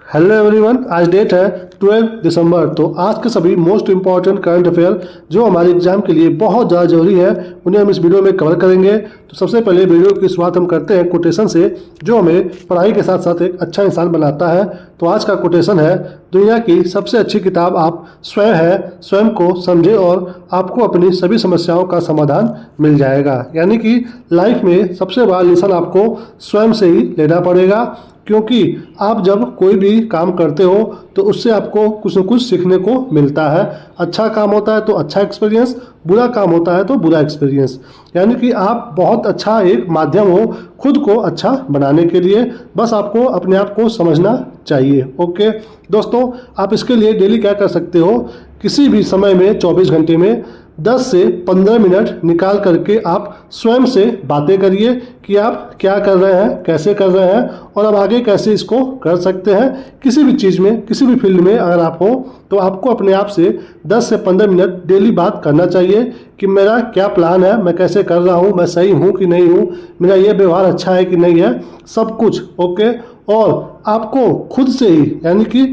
Hello everyone, आज date है 12 दिसंबर। तो आज के सभी मोस्ट इंपॉर्टेंट करंट अफेयर जो हमारे एग्जाम के लिए बहुत ज़्यादा जरूरी है उन्हें हम इस वीडियो में कवर करेंगे। तो सबसे पहले वीडियो की शुरुआत हम करते हैं कोटेशन से, जो हमें पढ़ाई के साथ साथ एक अच्छा इंसान बनाता है। तो आज का कोटेशन है, दुनिया की सबसे अच्छी किताब आप स्वयं है, स्वयं को समझे और आपको अपनी सभी समस्याओं का समाधान मिल जाएगा। यानी कि लाइफ में सबसे बड़ा लेसन आपको स्वयं से ही लेना पड़ेगा, क्योंकि आप जब कोई भी काम करते हो तो उससे आपको कुछ न कुछ सीखने को मिलता है। अच्छा काम होता है तो अच्छा एक्सपीरियंस, बुरा काम होता है तो बुरा एक्सपीरियंस। यानी कि आप बहुत अच्छा एक माध्यम हो खुद को अच्छा बनाने के लिए, बस आपको अपने आप को समझना चाहिए। ओके दोस्तों, आप इसके लिए डेली क्या कर सकते हो, किसी भी समय में 24 घंटे में 10 से 15 मिनट निकाल करके आप स्वयं से बातें करिए कि आप क्या कर रहे हैं, कैसे कर रहे हैं और अब आगे कैसे इसको कर सकते हैं। किसी भी चीज़ में, किसी भी फील्ड में अगर आप हो तो आपको अपने आप से 10 से 15 मिनट डेली बात करना चाहिए कि मेरा क्या प्लान है, मैं कैसे कर रहा हूँ, मैं सही हूँ कि नहीं हूँ, मेरा ये व्यवहार अच्छा है कि नहीं है, सब कुछ। ओके, और आपको खुद से ही यानी कि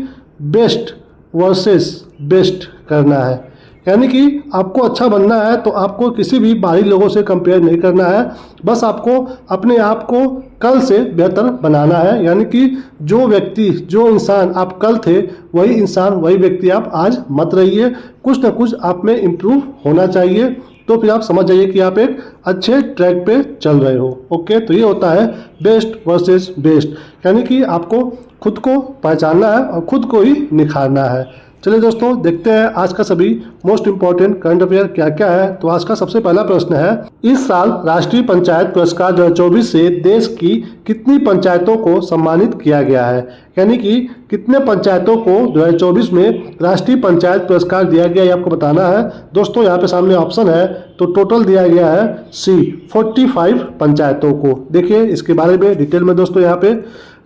बेस्ट वर्सेस बेस्ट करना है। यानी कि आपको अच्छा बनना है तो आपको किसी भी बाहरी लोगों से कंपेयर नहीं करना है, बस आपको अपने आप को कल से बेहतर बनाना है। यानी कि जो व्यक्ति, जो इंसान आप कल थे वही इंसान, वही व्यक्ति आप आज मत रहिए। कुछ ना कुछ आप में इम्प्रूव होना चाहिए, तो फिर आप समझ जाइए कि आप एक अच्छे ट्रैक पे चल रहे हो। ओके, तो ये होता है बेस्ट वर्सेस बेस्ट, यानी कि आपको खुद को पहचानना है और खुद को ही निखारना है। चलिए दोस्तों, देखते हैं आज का सभी मोस्ट इंपॉर्टेंट करंट अफेयर क्या क्या है। तो आज का सबसे पहला प्रश्न है, इस साल राष्ट्रीय पंचायत पुरस्कार 2024 से देश की कितनी पंचायतों को सम्मानित किया गया है। यानी कि कितने पंचायतों को 2024 में राष्ट्रीय पंचायत पुरस्कार दिया गया, ये आपको बताना है। दोस्तों यहाँ पे सामने ऑप्शन है, तो टोटल दिया गया है सी 45 पंचायतों को। देखिए इसके बारे में डिटेल में दोस्तों। यहाँ पे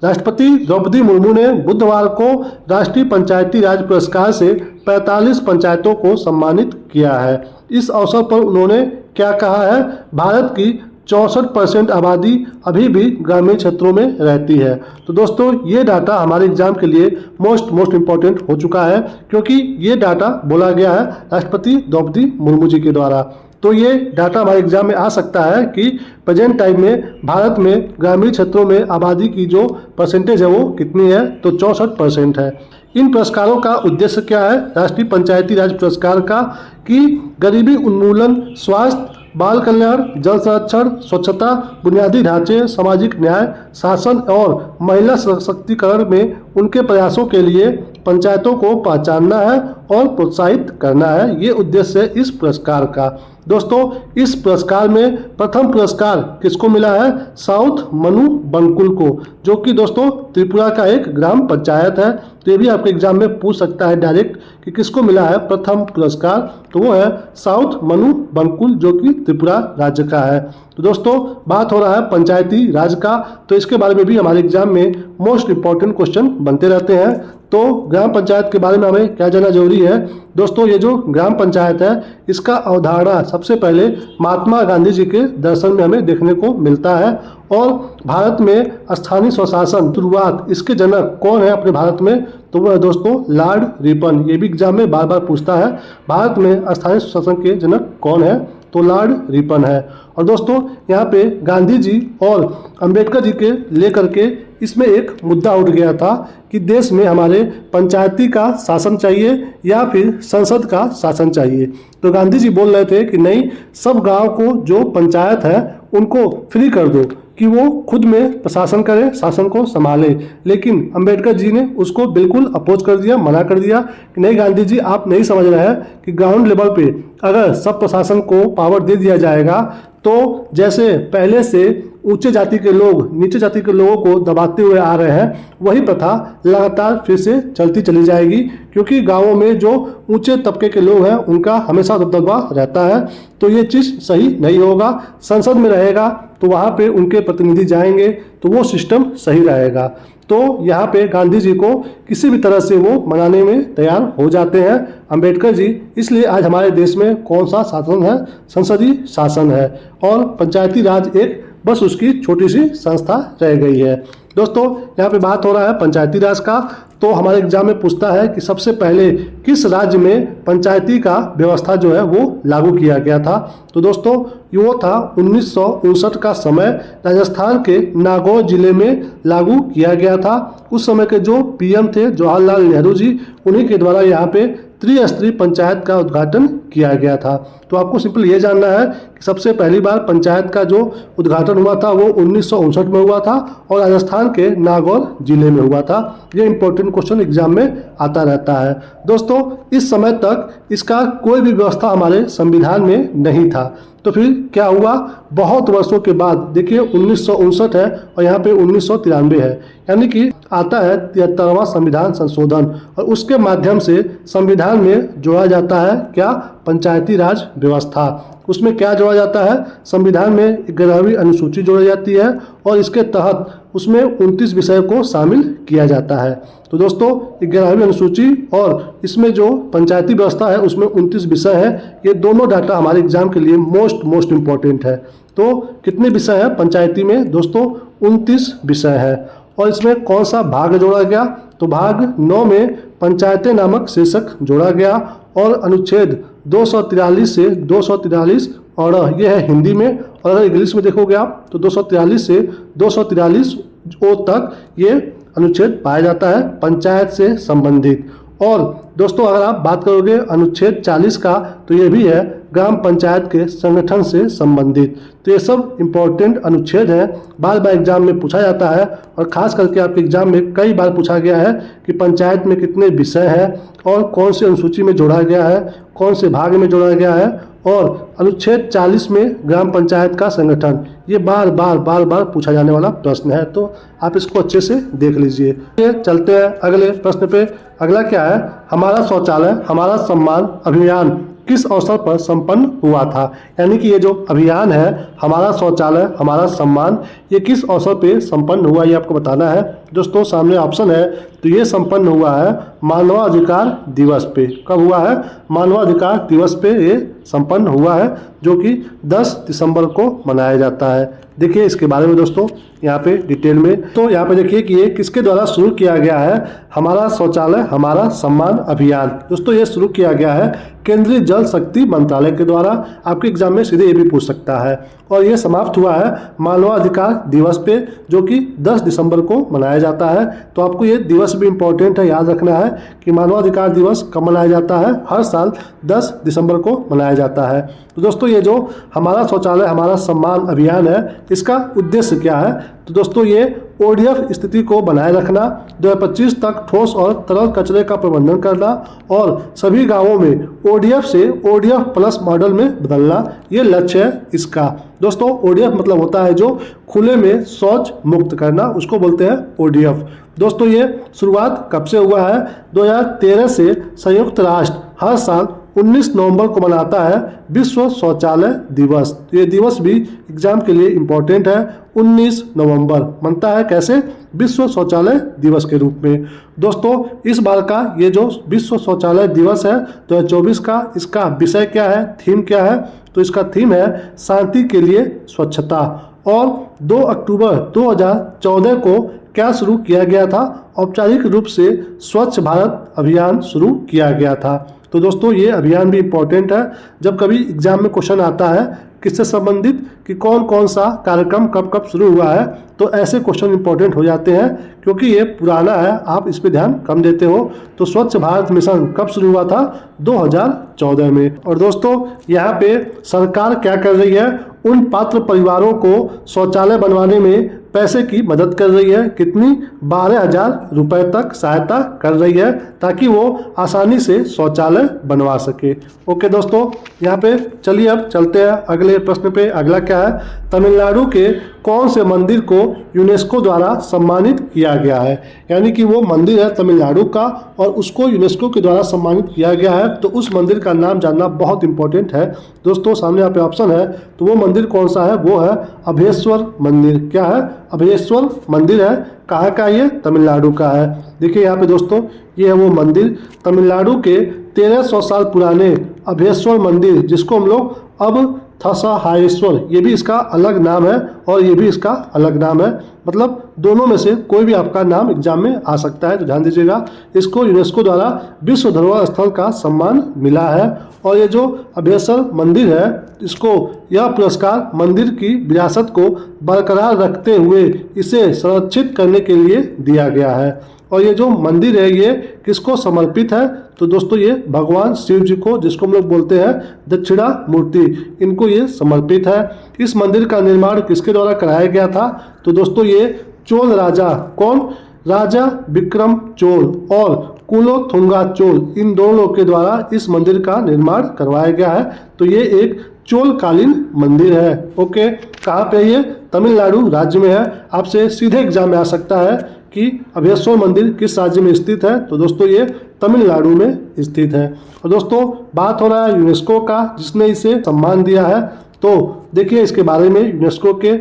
राष्ट्रपति द्रौपदी मुर्मू ने बुधवार को राष्ट्रीय पंचायती राज पुरस्कार से 45 पंचायतों को सम्मानित किया है। इस अवसर पर उन्होंने क्या कहा है, भारत की 64% आबादी अभी भी ग्रामीण क्षेत्रों में रहती है। तो दोस्तों ये डाटा हमारे एग्जाम के लिए मोस्ट इम्पॉर्टेंट हो चुका है, क्योंकि ये डाटा बोला गया है राष्ट्रपति द्रौपदी मुर्मू जी के द्वारा। तो ये डाटा हमारे एग्जाम में आ सकता है कि प्रेजेंट टाइम में भारत में ग्रामीण क्षेत्रों में आबादी की जो परसेंटेज है वो कितनी है, तो 64% है। इन पुरस्कारों का उद्देश्य क्या है राष्ट्रीय पंचायती राज पुरस्कार का, कि गरीबी उन्मूलन, स्वास्थ्य, बाल कल्याण, जल संरक्षण, स्वच्छता, बुनियादी ढांचे, सामाजिक न्याय, शासन और महिला सशक्तिकरण में उनके प्रयासों के लिए पंचायतों को पहचानना है और प्रोत्साहित करना है। ये उद्देश्य है इस पुरस्कार का। दोस्तों इस पुरस्कार में प्रथम पुरस्कार किसको मिला है, साउथ मनु बंकुल को, जो कि दोस्तों त्रिपुरा का एक ग्राम पंचायत है। तो ये भी आपके एग्जाम में पूछ सकता है डायरेक्ट कि किसको मिला है प्रथम पुरस्कार, तो वो है साउथ मनु बंकुल, जो कि त्रिपुरा राज्य का है। तो दोस्तों बात हो रहा है पंचायती राज का, तो इसके बारे में भी हमारे एग्जाम में मोस्ट इंपॉर्टेंट क्वेश्चन बनते रहते हैं। तो ग्राम पंचायत के बारे में हमें क्या जानना जरूरी है। दोस्तों ये जो ग्राम पंचायत है इसका अवधारणा सबसे पहले महात्मा गांधी जी के दर्शन में हमें देखने को मिलता है। और भारत में स्थानीय स्वशासन शुरुआत, इसके जनक कौन है अपने भारत में, तो वह है दोस्तों लॉर्ड रिपन। ये भी एग्जाम में बार बार पूछता है, भारत में स्थानीय स्वशासन के जनक कौन है, तो लॉर्ड रिपन है। और दोस्तों यहाँ पे गांधी जी और अंबेडकर जी के लेकर के इसमें एक मुद्दा उठ गया था कि देश में हमारे पंचायती का शासन चाहिए या फिर संसद का शासन चाहिए। तो गांधी जी बोल रहे थे कि नहीं, सब गांव को जो पंचायत है उनको फ्री कर दो कि वो खुद में प्रशासन करे, शासन को संभाले। लेकिन अंबेडकर जी ने उसको बिल्कुल अपोज कर दिया, मना कर दिया कि नहीं गांधी जी, आप नहीं समझ रहे हैं कि ग्राउंड लेवल पे अगर सब प्रशासन को पावर दे दिया जाएगा तो जैसे पहले से ऊंचे जाति के लोग नीचे जाति के लोगों को दबाते हुए आ रहे हैं, वही प्रथा लगातार फिर से चलती चली जाएगी, क्योंकि गांवों में जो ऊंचे तबके के लोग हैं उनका हमेशा दबदबा रहता है। तो ये चीज़ सही नहीं होगा। संसद में रहेगा तो वहाँ पे उनके प्रतिनिधि जाएंगे तो वो सिस्टम सही रहेगा। तो यहाँ पे गांधी जी को किसी भी तरह से वो मनाने में तैयार हो जाते हैं अंबेडकर जी। इसलिए आज हमारे देश में कौन सा शासन है, संसदीय शासन है, और पंचायती राज एक बस उसकी छोटी सी संस्था रह गई है। दोस्तों यहाँ पे बात हो रहा है पंचायती राज का। तो हमारे एग्जाम में पूछता है कि सबसे पहले किस राज्य में पंचायती का व्यवस्था जो है वो लागू किया गया था। तो दोस्तों वो था 1959 का समय राजस्थान के नागौर जिले में लागू किया गया था। उस समय के जो पीएम थे जवाहरलाल नेहरू जी, उन्हीं के द्वारा यहाँ पे त्रिस्तरीय पंचायत का उद्घाटन किया गया था। तो आपको सिंपल ये जानना है कि सबसे पहली बार पंचायत का जो उद्घाटन हुआ था वो 1959 में हुआ था और राजस्थान के नागौर जिले में हुआ था। ये इंपॉर्टेंट क्वेश्चन एग्जाम में आता रहता है। दोस्तों इस समय तक इसका कोई भी व्यवस्था हमारे संविधान में नहीं था। तो फिर क्या हुआ, बहुत वर्षों के बाद, देखिए 1959 है और यहाँ पे 1993 है, यानी कि आता है 73वां संविधान संशोधन और उसके माध्यम से संविधान में जोड़ा जाता है क्या, पंचायती राज व्यवस्था। उसमें क्या जोड़ा जाता है, संविधान में 11वीं अनुसूची जोड़ी जाती है और इसके तहत उसमें 29 विषय को शामिल किया जाता है। तो दोस्तों 11वीं अनुसूची और इसमें जो पंचायती व्यवस्था है उसमें 29 विषय है। ये दोनों डाटा हमारे एग्जाम के लिए मोस्ट इम्पोर्टेंट है। तो कितने विषय हैं पंचायती में दोस्तों, 29 विषय है। और इसमें कौन सा भाग जोड़ा गया, तो भाग 9 में पंचायतें नामक शीर्षक जोड़ा गया और अनुच्छेद 243 से 243 और यह है हिंदी में, और अगर इंग्लिश में देखोगे आप तो 243 से 243 ओ तक ये अनुच्छेद पाया जाता है पंचायत से संबंधित। और दोस्तों अगर आप बात करोगे अनुच्छेद 40 का तो ये भी है ग्राम पंचायत के संगठन से संबंधित। तो ये सब इम्पोर्टेंट अनुच्छेद हैं, बार बार एग्जाम में पूछा जाता है और खास करके आपके एग्जाम में कई बार पूछा गया है कि पंचायत में कितने विषय हैं और कौन से अनुसूची में जोड़ा गया है, कौन से भाग में जोड़ा गया है, और अनुच्छेद 40 में ग्राम पंचायत का संगठन। ये बार बार पूछा जाने वाला प्रश्न है, तो आप इसको अच्छे से देख लीजिए। ये चलते हैं अगले प्रश्न पे। अगला क्या है, हमारा शौचालय हमारा सम्मान अभियान किस अवसर पर संपन्न हुआ था। यानी कि ये जो अभियान है हमारा शौचालय हमारा सम्मान, ये किस अवसर पे संपन्न हुआ ये आपको बताना है। दोस्तों सामने ऑप्शन है, तो ये संपन्न हुआ है मानवाधिकार दिवस पे। कब हुआ है, मानवाधिकार दिवस पे ये संपन्न हुआ है, जो कि 10 दिसंबर को मनाया जाता है। देखिए इसके बारे में दोस्तों यहाँ पे डिटेल में, तो यहाँ पे देखिए कि ये किसके द्वारा शुरू किया गया है, हमारा शौचालय हमारा सम्मान अभियान। दोस्तों ये शुरू किया गया है केंद्रीय जल शक्ति मंत्रालय के द्वारा। आपके एग्जाम में सीधे ये भी पूछ सकता है। और ये समाप्त हुआ है मानवाधिकार दिवस पे, जो कि 10 दिसंबर को मनाया जाता है। तो आपको ये दिवस भी इम्पोर्टेंट है, याद रखना है कि मानवाधिकार दिवस कब मनाया जाता है, हर साल 10 दिसंबर को मनाया जाता है। तो दोस्तों ये जो हमारा शौचालय हमारा सम्मान अभियान है, इसका उद्देश्य क्या है, तो दोस्तों ये ODF स्थिति को बनाए रखना, 2025 तक ठोस और तरल कचरे का प्रबंधन करना और सभी गांवों में ODF से ODF प्लस मॉडल में बदलना, ये लक्ष्य है इसका। दोस्तों ODF मतलब होता है जो खुले में शौच मुक्त करना, उसको बोलते हैं ODF। दोस्तों ये शुरुआत कब से हुआ है, 2013 से संयुक्त राष्ट्र हर साल 19 नवंबर को मनाता है विश्व शौचालय दिवस। ये दिवस भी एग्जाम के लिए इम्पोर्टेंट है, 19 नवंबर मनता है कैसे, विश्व शौचालय दिवस के रूप में। दोस्तों इस बार का ये जो विश्व शौचालय दिवस है 2024 का, इसका विषय क्या है, थीम क्या है, तो इसका थीम है शांति के लिए स्वच्छता। और 2 अक्टूबर 2014 को क्या शुरू किया गया था, औपचारिक रूप से स्वच्छ भारत अभियान शुरू किया गया था। तो दोस्तों ये अभियान भी इम्पोर्टेंट है, जब कभी एग्जाम में क्वेश्चन आता है किससे संबंधित कि कौन कौन सा कार्यक्रम कब कब शुरू हुआ है, तो ऐसे क्वेश्चन इंपॉर्टेंट हो जाते हैं क्योंकि ये पुराना है, आप इस पे ध्यान कम देते हो। तो स्वच्छ भारत मिशन कब शुरू हुआ था, 2014 में। और दोस्तों यहाँ पे सरकार क्या कर रही है, उन पात्र परिवारों को शौचालय बनवाने में पैसे की मदद कर रही है। कितनी, 12,000 रुपए तक सहायता कर रही है, ताकि वो आसानी से शौचालय बनवा सके। ओके दोस्तों, यहाँ पे चलिए अब चलते हैं अगले प्रश्न पे। अगला क्या है, तमिलनाडु के कौन से मंदिर को यूनेस्को द्वारा सम्मानित किया गया है। यानी कि वो मंदिर है तमिलनाडु का और उसको यूनेस्को के द्वारा सम्मानित किया गया है। तो उस मंदिर का नाम जानना बहुत इंपॉर्टेंट है। दोस्तों सामने यहाँ पे ऑप्शन है, तो वो मंदिर कौन सा है, वो है अभयेश्वर मंदिर। क्या है, अभयेश्वर मंदिर है। कहाँ का, ये तमिलनाडु का है। देखिए यहाँ पे दोस्तों ये है वो मंदिर, तमिलनाडु के 1300 साल पुराने अभयेश्वर मंदिर, जिसको हम लोग अब थसाहायेश्वर, ये भी इसका अलग नाम है और ये भी इसका अलग नाम है। मतलब दोनों में से कोई भी आपका नाम एग्जाम में आ सकता है, तो ध्यान दीजिएगा। इसको यूनेस्को द्वारा विश्व धरोहर स्थल का सम्मान मिला है। और ये जो अभेसर मंदिर है, इसको यह पुरस्कार मंदिर की विरासत को बरकरार रखते हुए इसे संरक्षित करने के लिए दिया गया है। और ये जो मंदिर है ये किसको समर्पित है, तो दोस्तों ये भगवान शिव जी को, जिसको हम लोग बोलते हैं दक्षिणा मूर्ति, इनको ये समर्पित है। इस मंदिर का निर्माण किसके द्वारा कराया गया था, तो दोस्तों ये चोल राजा, कौन, राजा विक्रम चोल और कुलोथुंगा चोल, इन दोनों के द्वारा इस मंदिर का निर्माण करवाया गया है। तो ये एक चोल कालीन मंदिर है। ओके, कहाँ पे ये, तमिलनाडु राज्य में है। आपसे सीधे एग्जाम में आ सकता है कि अभेश्वर मंदिर किस राज्य में स्थित है, तो दोस्तों ये तमिलनाडु में स्थित है। और दोस्तों बात हो रहा है यूनेस्को का, जिसने इसे सम्मान दिया है। तो देखिए इसके बारे में, यूनेस्को के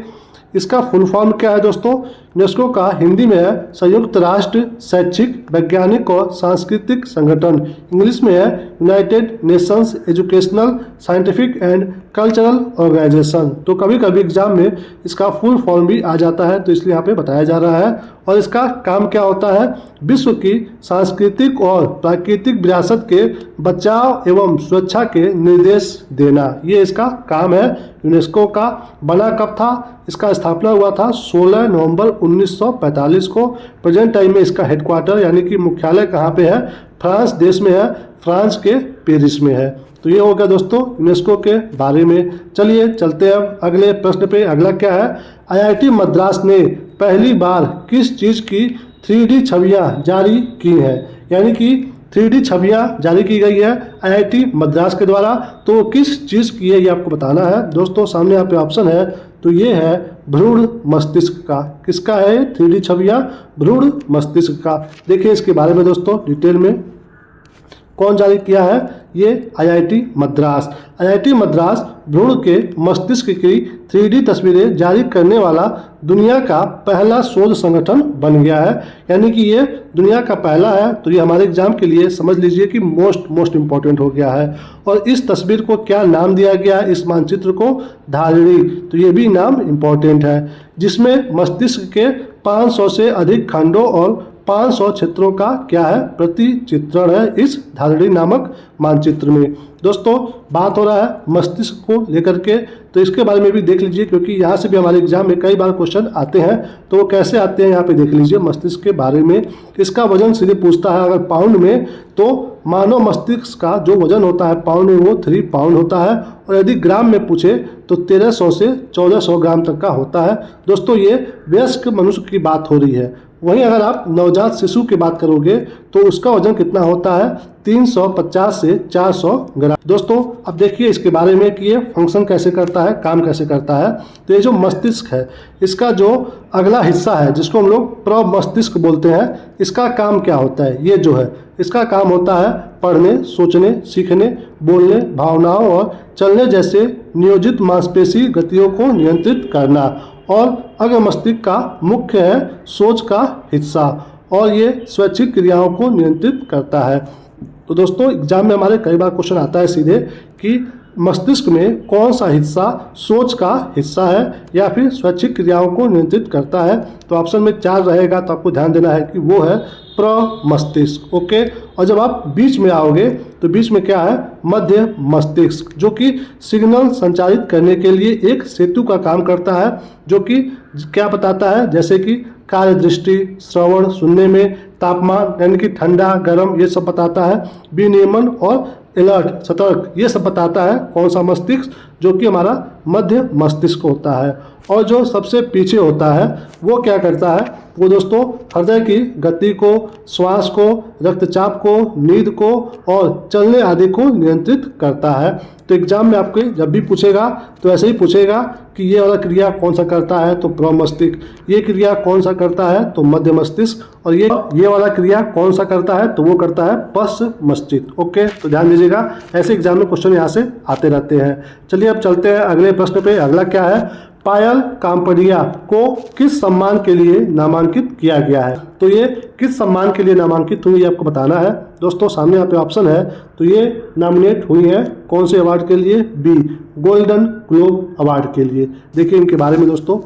इसका फुल फॉर्म क्या है दोस्तों। यूनेस्को का हिंदी में है संयुक्त राष्ट्र शैक्षिक, वैज्ञानिक और सांस्कृतिक संगठन। इंग्लिश में है United Nations Educational, Scientific and Cultural Organization. तो कभी कभी एग्जाम में इसका फुल फॉर्म भी आ जाता है, तो इसलिए यहाँ पे बताया जा रहा है। और इसका काम क्या होता है, विश्व की सांस्कृतिक और प्राकृतिक विरासत के बचाव एवं सुरक्षा के निर्देश देना, ये इसका काम है। यूनेस्को का बना कब था, इसका स्थापना हुआ था 16 नवंबर 1945 को। प्रेजेंट टाइम में इसका हेडक्वार्टर यानी कि मुख्यालय कहाँ पे है, फ्रांस देश में है, फ्रांस के पेरिस में है। तो ये हो गया दोस्तों यूनेस्को के बारे में। चलिए चलते हैं अगले प्रश्न पे। अगला क्या है, आईआईटी मद्रास ने पहली बार किस चीज़ की 3D छवियाँ जारी की हैं, यानी कि 3D छवियाँ जारी की गई है आईआईटी मद्रास के द्वारा। तो किस चीज़ की है ये आपको बताना है दोस्तों। सामने यहाँ पे ऑप्शन है, तो ये है भ्रूण मस्तिष्क का। किसका है 3D छवियाँ, भ्रूण मस्तिष्क का। देखिए इसके बारे में दोस्तों डिटेल में, कौन जारी किया है, ये आईआईटी मद्रास। आईआईटी मद्रास भ्रूण के मस्तिष्क की 3D तस्वीरें जारी करने वाला दुनिया का पहला शोध संगठन बन गया है, यानी कि ये दुनिया का पहला है। तो ये हमारे एग्जाम के लिए समझ लीजिए कि मोस्ट इम्पोर्टेंट हो गया है। और इस तस्वीर को क्या नाम दिया गया है, इस मानचित्र को, धारिणी। तो ये भी नाम इम्पोर्टेंट है, जिसमें मस्तिष्क के 500 से अधिक खंडों और 500 क्षेत्रों का क्या है, प्रतिचित्रण है इस धारिणी नामक मानचित्र में। दोस्तों बात हो रहा है मस्तिष्क को लेकर के, तो इसके बारे में भी देख लीजिए, क्योंकि यहाँ से भी हमारे एग्जाम में कई बार क्वेश्चन आते हैं। तो वो कैसे आते हैं यहाँ पे देख लीजिए। मस्तिष्क के बारे में, इसका वजन सीधे पूछता है, अगर पाउंड में, तो मानव मस्तिष्क का जो वजन होता है पाउंड में वो 3 पाउंड होता है। और यदि ग्राम में पूछे तो 1300 से 1400 ग्राम तक का होता है। दोस्तों ये वयस्क मनुष्य की बात हो रही है। वहीं अगर आप नवजात शिशु की बात करोगे तो उसका वजन कितना होता है, 350 से 400 ग्राम। दोस्तों अब देखिए इसके बारे में कि ये फंक्शन कैसे करता है, काम कैसे करता है। तो ये जो मस्तिष्क है, इसका जो अगला हिस्सा है जिसको हम लोग प्रमस्तिष्क बोलते हैं, इसका काम क्या होता है, ये जो है इसका काम होता है पढ़ने, सोचने, सीखने, बोलने, भावनाओं और चलने जैसे नियोजित मांसपेशी गतियों को नियंत्रित करना। और अग्र मस्तिष्क का मुख्य है सोच का हिस्सा, और ये स्वैच्छिक क्रियाओं को नियंत्रित करता है। तो दोस्तों एग्जाम में हमारे कई बार क्वेश्चन आता है सीधे कि मस्तिष्क में कौन सा हिस्सा सोच का हिस्सा है या फिर स्वैच्छिक क्रियाओं को नियंत्रित करता है। तो ऑप्शन में 4 रहेगा, तो आपको ध्यान देना है कि वो है प्रमस्तिष्क। ओके, और जब आप बीच में आओगे तो बीच में क्या है, मध्य मस्तिष्क, जो कि सिग्नल संचारित करने के लिए एक सेतु का काम करता है, जो कि क्या बताता है, जैसे कि कार्य दृष्टि, श्रवण सुनने में, तापमान यानी कि ठंडा गर्म ये सब बताता है, विनियमन और अलर्ट सतर्क ये सब बताता है कौन सा मस्तिष्क, जो कि हमारा मध्य मस्तिष्क होता है। और जो सबसे पीछे होता है वो क्या करता है, वो दोस्तों हृदय की गति को, श्वास को, रक्तचाप को, नींद को और चलने आदि को नियंत्रित करता है। तो एग्जाम में आपके जब भी पूछेगा तो ऐसे ही पूछेगा कि ये वाला क्रिया कौन सा करता है, तो प्रमस्तिष्क, ये क्रिया कौन सा करता है, तो मध्य मस्तिष्क, और ये वाला क्रिया कौन सा करता है, तो वो करता है पश्च मस्तिष्क। ओके, तो ध्यान दीजिएगा, ऐसे एग्जाम में क्वेश्चन यहाँ से आते रहते हैं। चलिए अब चलते हैं अगले प्रश्न पे। अगला क्या है, पायल काम्पड़िया को किस सम्मान के लिए नामांकित किया गया है। तो ये किस सम्मान के लिए नामांकित हुई, ये आपको बताना है। दोस्तों सामने यहाँ पे ऑप्शन है, तो ये नॉमिनेट हुई हैं कौन से अवार्ड के लिए, बी गोल्डन ग्लोब अवार्ड के लिए। देखिए इनके बारे में दोस्तों,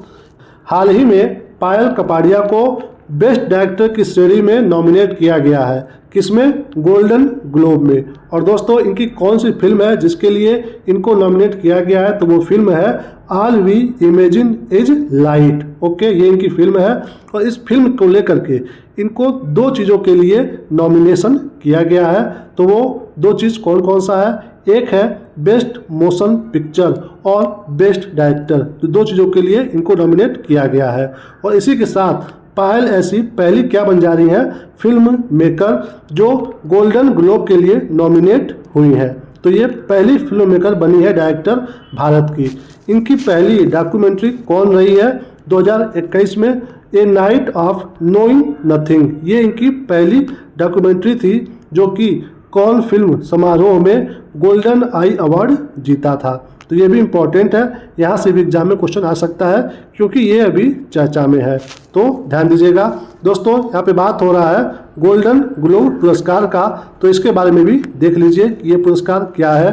हाल ही में पायल कपाड़िया को बेस्ट डायरेक्टर की श्रेणी में नॉमिनेट किया गया है। किसमें? गोल्डन ग्लोब में। और दोस्तों इनकी कौन सी फिल्म है जिसके लिए इनको नॉमिनेट किया गया है? तो वो फिल्म है All We Imagine as Light. Okay, ये इनकी फिल्म है और इस फिल्म को लेकर के इनको 2 चीज़ों के लिए नॉमिनेशन किया गया है। तो वो 2 चीज़ कौन कौन सा है? एक है बेस्ट मोशन पिक्चर और बेस्ट डायरेक्टर। तो 2 चीज़ों के लिए इनको नॉमिनेट किया गया है। और इसी के साथ पायल ऐसी पहली क्या बन जा रही है फिल्म मेकर जो गोल्डन ग्लोब के लिए नॉमिनेट हुई है। तो ये पहली फिल्म मेकर बनी है डायरेक्टर भारत की। इनकी पहली डॉक्यूमेंट्री कौन रही है? 2021 में ए नाइट ऑफ नोइंग नथिंग, ये इनकी पहली डॉक्यूमेंट्री थी जो कि कॉन फिल्म समारोह में गोल्डन आई अवार्ड जीता था। तो ये भी इम्पोर्टेंट है, यहाँ से भी एग्जाम में क्वेश्चन आ सकता है क्योंकि ये अभी चर्चा में है, तो ध्यान दीजिएगा। दोस्तों यहाँ पे बात हो रहा है गोल्डन ग्लोब पुरस्कार का, तो इसके बारे में भी देख लीजिए कि ये पुरस्कार क्या है।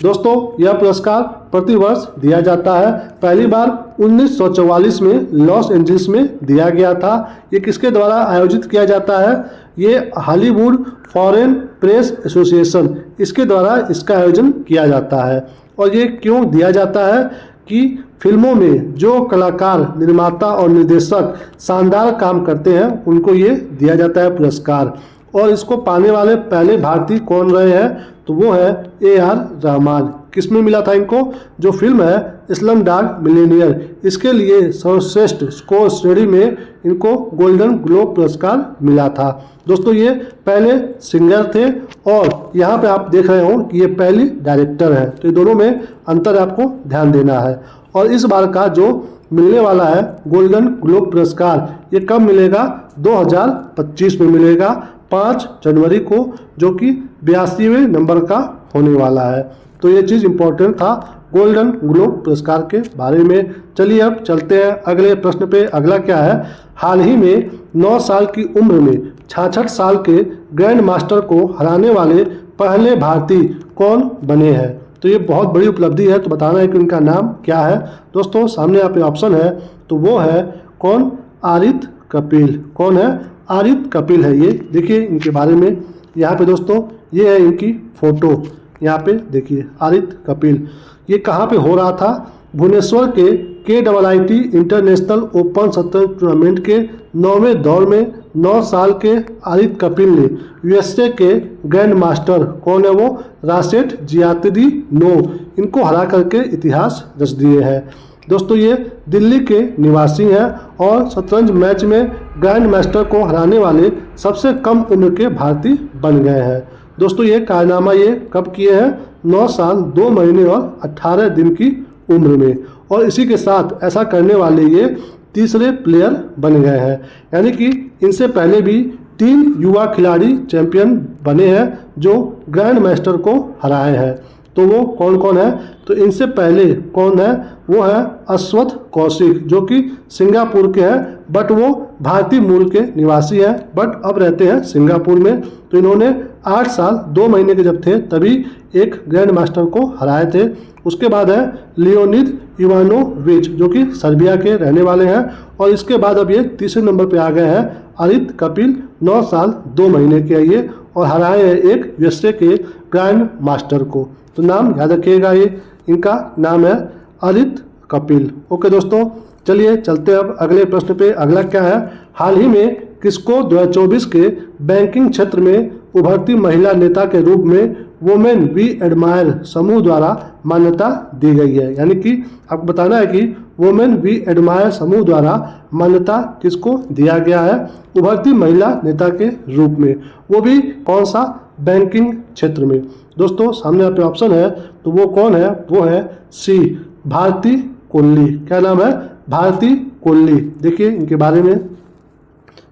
दोस्तों यह पुरस्कार प्रतिवर्ष दिया जाता है। पहली बार 1944 में लॉस एंजल्स में दिया गया था। ये किसके द्वारा आयोजित किया जाता है? ये हॉलीवुड फॉरेन प्रेस एसोसिएशन, इसके द्वारा इसका आयोजन किया जाता है। और ये क्यों दिया जाता है कि फिल्मों में जो कलाकार, निर्माता और निर्देशक शानदार काम करते हैं उनको ये दिया जाता है पुरस्कार। और इसको पाने वाले पहले भारतीय कौन रहे हैं? तो वो है AR रहमान। किस में मिला था इनको? जो फिल्म है स्लमडॉग मिलियनेयर, इसके लिए सर्वश्रेष्ठ स्कोर श्रेणी में इनको गोल्डन ग्लोब पुरस्कार मिला था। दोस्तों ये पहले सिंगर थे और यहाँ पे आप देख रहे हो कि ये पहली डायरेक्टर है, तो ये दोनों में अंतर आपको ध्यान देना है। और इस बार का जो मिलने वाला है गोल्डन ग्लोब पुरस्कार, ये कब मिलेगा? 2025 में मिलेगा 5 जनवरी को, जो कि 82वें नंबर का होने वाला है। तो ये चीज़ इम्पोर्टेंट था गोल्डन ग्लोब पुरस्कार के बारे में। चलिए अब चलते हैं अगले प्रश्न पे। अगला क्या है? हाल ही में 9 साल की उम्र में 66 साल के ग्रैंड मास्टर को हराने वाले पहले भारतीय कौन बने हैं? तो ये बहुत बड़ी उपलब्धि है, तो बताना है कि उनका नाम क्या है। दोस्तों सामने यहाँ पे ऑप्शन है, तो वो है कौन? आरित कपिल। कौन है? आरित कपिल है। ये देखिए इनके बारे में यहाँ पे दोस्तों, ये है इनकी फोटो, यहाँ पे देखिए आरित कपिल। ये कहाँ पे हो रहा था? भुवनेश्वर के KIIT इंटरनेशनल ओपन शतरंज टूर्नामेंट के 9वें दौर में 9 साल के आरित कपिल ने USA के ग्रैंड मास्टर कौन है वो? राशेद जियातुद्दीनो, इनको हरा करके इतिहास रच दिए हैं। दोस्तों ये दिल्ली के निवासी हैं और शतरंज मैच में ग्रैंड मास्टर को हराने वाले सबसे कम उम्र के भारतीय बन गए हैं। दोस्तों ये कारनामा ये कब किए हैं? 9 साल 2 महीने और 18 दिन की उम्र में। और इसी के साथ ऐसा करने वाले ये तीसरे प्लेयर बन गए हैं, यानी कि इनसे पहले भी 3 युवा खिलाड़ी चैंपियन बने हैं जो ग्रैंड मास्टर को हराए हैं। तो वो कौन कौन है? तो इनसे पहले कौन है? वो है अश्वथ कौशिक, जो कि सिंगापुर के हैं, बट वो भारतीय मूल के निवासी हैं, बट अब रहते हैं सिंगापुर में। तो इन्होंने 8 साल 2 महीने के जब थे तभी एक ग्रैंड मास्टर को हराए थे। उसके बाद है लियोनिद इवानोविच, जो कि सर्बिया के रहने वाले हैं। और इसके बाद अब ये तीसरे नंबर पे आ गए हैं आरित कपिल, 9 साल 2 महीने के ये, और हराए हैं एक USA के ग्रैंड मास्टर को। तो नाम याद रखिएगा, ये इनका नाम है आरित कपिल। ओके दोस्तों, चलिए चलते अब अगले प्रश्न पे। अगला क्या है? हाल ही में किसको 2024 के बैंकिंग क्षेत्र में उभरती महिला नेता के रूप में वुमेन वी एडमायर समूह द्वारा मान्यता दी गई है? यानी कि आपको बताना है कि वुमेन वी एडमायर समूह द्वारा मान्यता किसको दिया गया है उभरती महिला नेता के रूप में, वो भी कौन सा? बैंकिंग क्षेत्र में। दोस्तों सामने यहाँ पे ऑप्शन है, तो वो कौन है? वो है C भारती कोहली। क्या नाम है? भारती कोहली। देखिए इनके बारे में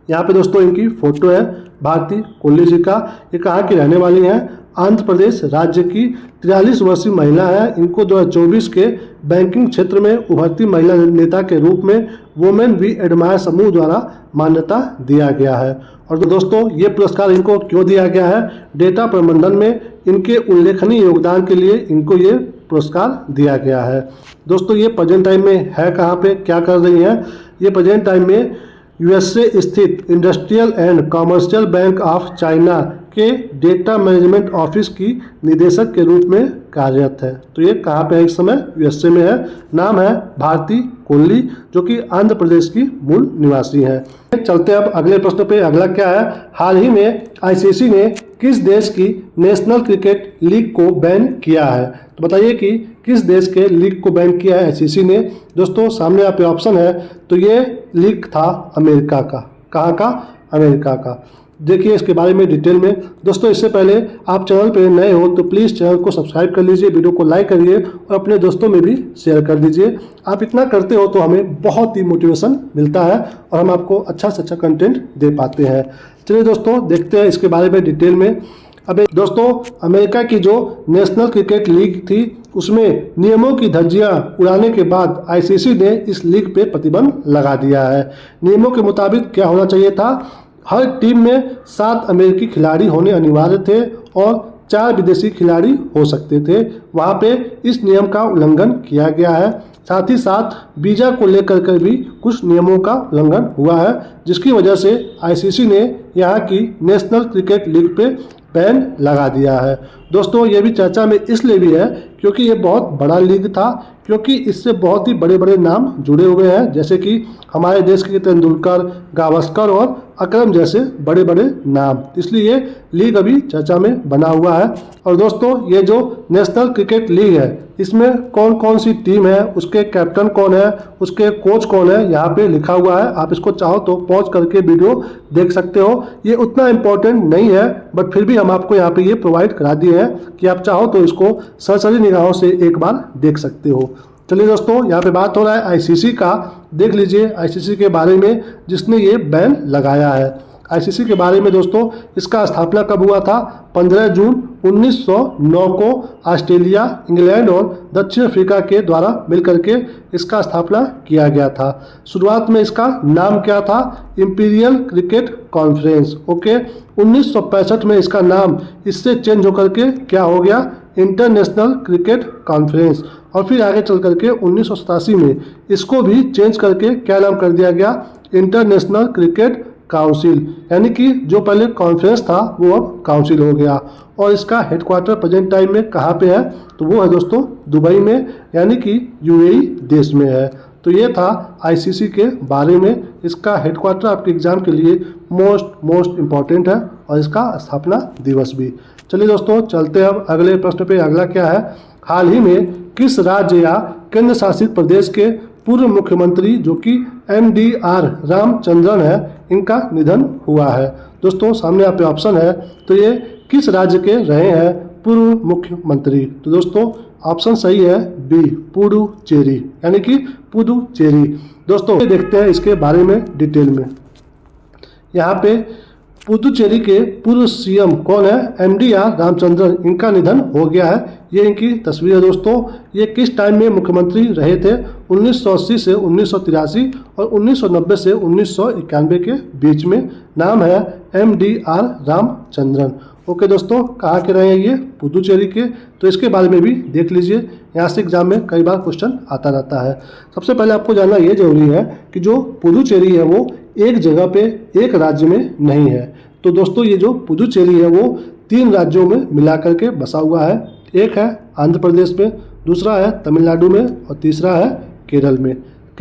यहाँ पे दोस्तों इनकी फोटो है भारती कोहली जी का। ये कहाँ की रहने वाली हैं? आंध्र प्रदेश राज्य की 43 वर्षीय महिला है। इनको 2024 के बैंकिंग क्षेत्र में उभरती महिला नेता के रूप में वुमेन वी एडमायर समूह द्वारा मान्यता दिया गया है। और दोस्तों ये पुरस्कार इनको क्यों दिया गया है? डेटा प्रबंधन में इनके उल्लेखनीय योगदान के लिए इनको ये पुरस्कार दिया गया है। दोस्तों ये प्रेजेंट टाइम में है कहाँ पे, क्या कर रही हैं? ये प्रेजेंट टाइम में यूएसए स्थित industrial and commercial bank of China के डेटा मैनेजमेंट ऑफिस की निदेशक के रूप में कार्यरत है। तो ये कहाँ पे है इस समय? यूएसए में है। नाम है भारती कोहली, जो कि आंध्र प्रदेश की मूल निवासी हैं। चलते अब अगले प्रश्न पे। अगला क्या है? हाल ही में आईसीसी ने किस देश की नेशनल क्रिकेट लीग को बैन किया है? तो बताइए कि किस देश के लीग को बैन किया है आईसीसी ने। दोस्तों सामने आप पे ऑप्शन है। तो ये लीग था अमेरिका का। कहाँ का? अमेरिका का। देखिए इसके बारे में डिटेल में। दोस्तों इससे पहले आप चैनल पे नए हो तो प्लीज़ चैनल को सब्सक्राइब कर लीजिए, वीडियो को लाइक करिए और अपने दोस्तों में भी शेयर कर दीजिए। आप इतना करते हो तो हमें बहुत ही मोटिवेशन मिलता है और हम आपको अच्छा से अच्छा कंटेंट दे पाते हैं। चलिए दोस्तों देखते हैं इसके बारे में डिटेल में। अब दोस्तों अमेरिका की जो नेशनल क्रिकेट लीग थी उसमें नियमों की धज्जियां उड़ाने के बाद आईसीसी ने इस लीग पे प्रतिबंध लगा दिया है। नियमों के मुताबिक क्या होना चाहिए था? हर टीम में 7 अमेरिकी खिलाड़ी होने अनिवार्य थे और 4 विदेशी खिलाड़ी हो सकते थे। वहाँ पे इस नियम का उल्लंघन किया गया है। साथ ही साथ वीज़ा को लेकर के भी कुछ नियमों का उल्लंघन हुआ है, जिसकी वजह से आईसीसी ने यहाँ की नेशनल क्रिकेट लीग पे बैन लगा दिया है। दोस्तों ये भी चर्चा में इसलिए भी है क्योंकि ये बहुत बड़ा लीग था, क्योंकि इससे बहुत ही बड़े बड़े नाम जुड़े हुए हैं, जैसे कि हमारे देश के तेंदुलकर, गावस्कर और अकरम जैसे बड़े बड़े नाम। इसलिए ये लीग अभी चर्चा में बना हुआ है। और दोस्तों ये जो नेशनल क्रिकेट लीग है इसमें कौन कौन सी टीम है, उसके कैप्टन कौन है, उसके कोच कौन है, यहाँ पे लिखा हुआ है। आप इसको चाहो तो पॉज करके वीडियो देख सकते हो। ये उतना इम्पोर्टेंट नहीं है बट फिर भी हम आपको यहाँ पे ये प्रोवाइड करा दिए हैं कि आप चाहो तो इसको सरसरी निगाहों से एक बार देख सकते हो। चलिए दोस्तों यहाँ पे बात हो रहा है आईसीसी का। देख लीजिए आईसीसी के बारे में जिसने ये बैन लगाया है। आईसीसी के बारे में दोस्तों इसका स्थापना कब हुआ था? 15 जून 1909 को ऑस्ट्रेलिया, इंग्लैंड और दक्षिण अफ्रीका के द्वारा मिलकर के इसका स्थापना किया गया था। शुरुआत में इसका नाम क्या था? Imperial cricket conference. ओके। 1965 में इसका नाम इससे चेंज होकर के क्या हो गया? International cricket conference. और फिर आगे चल करके 1987 में इसको भी चेंज करके क्या नाम कर दिया गया? International cricket council. यानी कि जो पहले कॉन्फ्रेंस था वो अब काउंसिल हो गया। और इसका हेडक्वार्टर प्रेजेंट टाइम में कहाँ पे है? तो वो है दोस्तों दुबई में, यानी कि यूएई देश में है। तो ये था आईसीसी के बारे में। इसका हेडक्वार्टर आपके एग्जाम के लिए मोस्ट इम्पॉर्टेंट है और इसका स्थापना दिवस भी। चलिए दोस्तों चलते हैं अब अगले प्रश्न पे। अगला क्या है? हाल ही में किस राज्य या केंद्र शासित प्रदेश के पूर्व मुख्यमंत्री जो कि MDR रामचंद्रन है, इनका निधन हुआ है? दोस्तों सामने आप पे ऑप्शन है। तो ये किस राज्य के रहे हैं पूर्व मुख्यमंत्री? तो दोस्तों ऑप्शन सही है बी, पुडुचेरी, यानी कि पुडुचेरी। दोस्तों देखते हैं इसके बारे में डिटेल में। यहाँ पे पुडुचेरी के पूर्व सीएम कौन है? MDR रामचंद्रन। इनका निधन हो गया है। ये इनकी तस्वीर है दोस्तों। ये किस टाइम में मुख्यमंत्री रहे थे? 1980 से 1983 और 1990 से 1991 के बीच में। नाम है MDR रामचंद्रन। ओके दोस्तों, कहाँ के रहे हैं ये? पुडुचेरी के। तो इसके बारे में भी देख लीजिए, यहाँ से एग्जाम में कई बार क्वेश्चन आता रहता है। सबसे पहले आपको जानना ये जरूरी है कि जो पुडुचेरी है वो एक जगह पे एक राज्य में नहीं है। तो दोस्तों ये जो पुडुचेरी है वो 3 राज्यों में मिला करके बसा हुआ है। एक है आंध्र प्रदेश में, दूसरा है तमिलनाडु में और तीसरा है केरल में।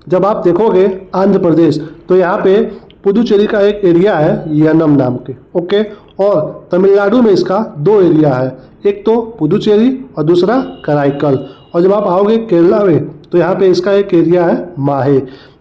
जब आप देखोगे आंध्र प्रदेश तो यहाँ पे पुडुचेरी का एक एरिया है यनम नाम के। ओके। और तमिलनाडु में इसका 2 एरिया है, एक तो पुडुचेरी और दूसरा कराईकल। और जब आप आओगे केरला में तो यहाँ पे इसका एक एरिया है माहे।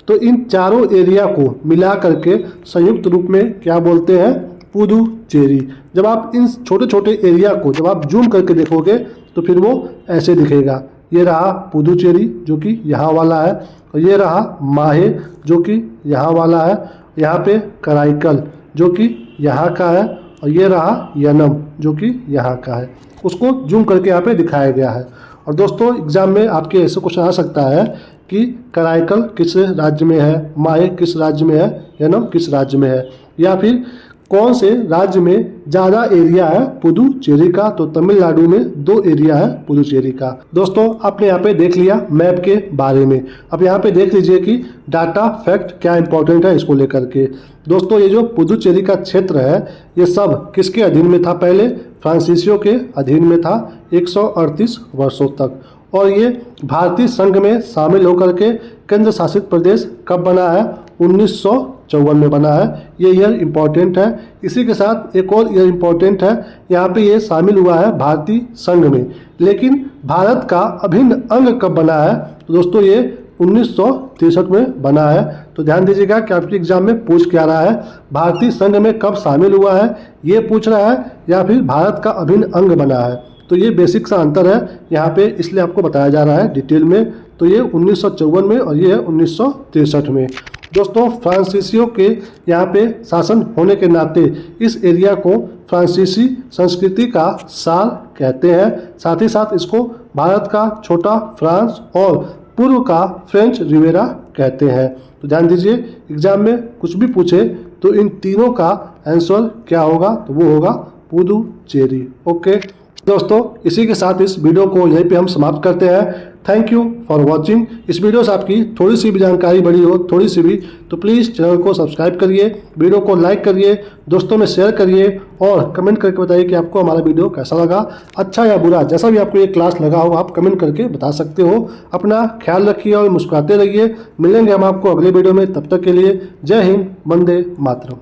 तो इन चारों एरिया को मिला करके संयुक्त रूप में क्या बोलते हैं? पुडुचेरी। जब आप इन छोटे छोटे एरिया को जब आप जूम करके देखोगे तो फिर वो ऐसे दिखेगा। ये रहा पुडुचेरी जो कि यहाँ वाला है, और ये रहा माहे जो कि यहाँ वाला है, यहाँ पे कराईकल जो कि यहाँ का है, और ये रहा यनम जो कि यहाँ का है। उसको जूम करके यहाँ पे दिखाया गया है। और दोस्तों एग्जाम में आपके ऐसे क्वेश्चन आ सकता है कि कराईकल किस राज्य में है, माहे किस राज्य में है, यनम किस राज्य में है, या फिर कौन से राज्य में ज़्यादा एरिया है पुदुचेरी का? तो तमिलनाडु में 2 एरिया है पुदुचेरी का। दोस्तों आपने यहाँ पे देख लिया मैप के बारे में। अब यहाँ पे देख लीजिए कि डाटा फैक्ट क्या इंपॉर्टेंट है इसको लेकर के। दोस्तों ये जो पुदुचेरी का क्षेत्र है ये सब किसके अधीन में था? पहले फ्रांसीसियों के अधीन में था 138 वर्षों तक। और ये भारतीय संघ में शामिल होकर के केंद्र शासित प्रदेश कब बना है? 1954 में बना है। ये ईयर इम्पॉर्टेंट है। इसी के साथ एक और ईयर इम्पॉर्टेंट है, यहाँ पे ये शामिल हुआ है भारतीय संघ में। लेकिन भारत का अभिन्न अंग कब बना है? तो दोस्तों ये 1963 में बना है। तो ध्यान दीजिएगा कि आपके एग्जाम में पूछ क्या रहा है, भारतीय संघ में कब शामिल हुआ है ये पूछ रहा है, या फिर भारत का अभिन्न अंग बना है। तो ये बेसिक सा अंतर है यहाँ पे, इसलिए आपको बताया जा रहा है डिटेल में। तो ये 1954 में और ये है 1963 में। दोस्तों फ्रांसीसियों के यहाँ पे शासन होने के नाते इस एरिया को फ्रांसीसी संस्कृति का सार कहते हैं। साथ ही साथ इसको भारत का छोटा फ्रांस और पूर्व का फ्रेंच रिवेरा कहते हैं। तो ध्यान दीजिए एग्जाम में कुछ भी पूछे तो इन तीनों का आंसर क्या होगा? तो वो होगा पुदुचेरी। ओके दोस्तों, इसी के साथ इस वीडियो को यहीं पे हम समाप्त करते हैं। Thank you for watching. इस वीडियो से आपकी थोड़ी सी भी जानकारी बढ़ी हो, थोड़ी सी भी, तो प्लीज़ चैनल को सब्सक्राइब करिए, वीडियो को लाइक करिए, दोस्तों में शेयर करिए और कमेंट करके बताइए कि आपको हमारा वीडियो कैसा लगा, अच्छा या बुरा। जैसा भी आपको ये क्लास लगा हो आप कमेंट करके बता सकते हो। अपना ख्याल रखिए और मुस्कुराते रहिए। मिलेंगे हम आपको अगले वीडियो में, तब तक के लिए जय हिंद, वंदे मातरम।